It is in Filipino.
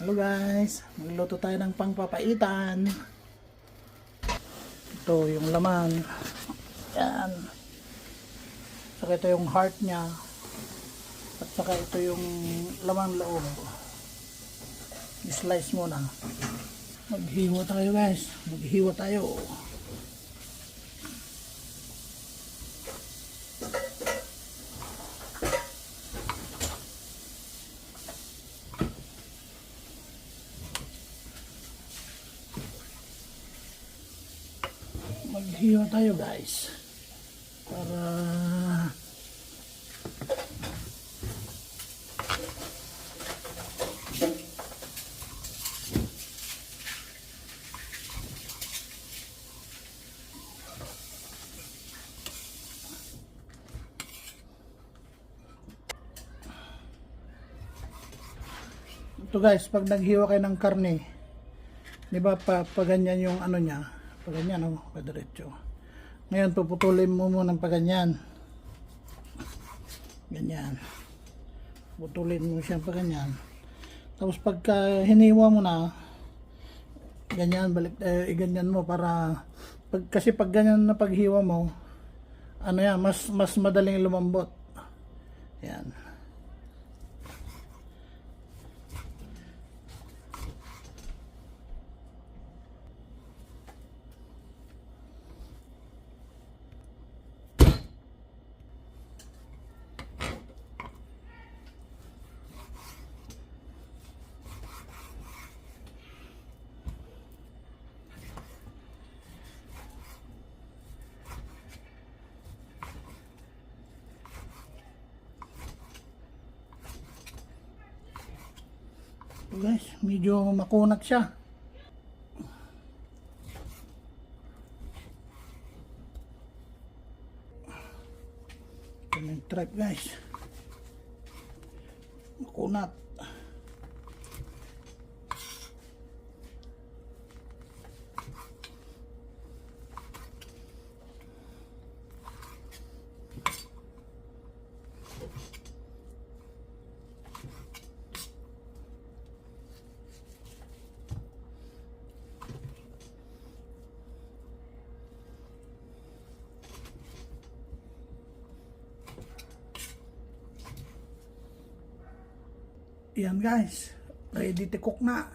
Hello guys, magluluto tayo ng pangpapaitan. Ito yung laman. Yan. Saka ito yung heart niya. At saka ito yung lamang loob. I-slice muna. Maghiwa tayo guys. Maghiwa tayo. Maghiwa tayo guys para ito guys, pag naghiwa kayo ng karne, di ba pa ganyan yung ano niya, pa ganyan, oh, pa diretso. Ngayon puputulin mo muna pa ganyan, ganyan, putulin mo siya pa ganyan. Tapos pagka hiniwa mo na ganyan, balik ganyan mo para kasi pag ganyan na paghiwa mo, ano yan, mas madaling lumambot. Yan. Guys, medyo makunat siya. Ito na yung tripe guys. Makunat. Yan guys, ready to cook na.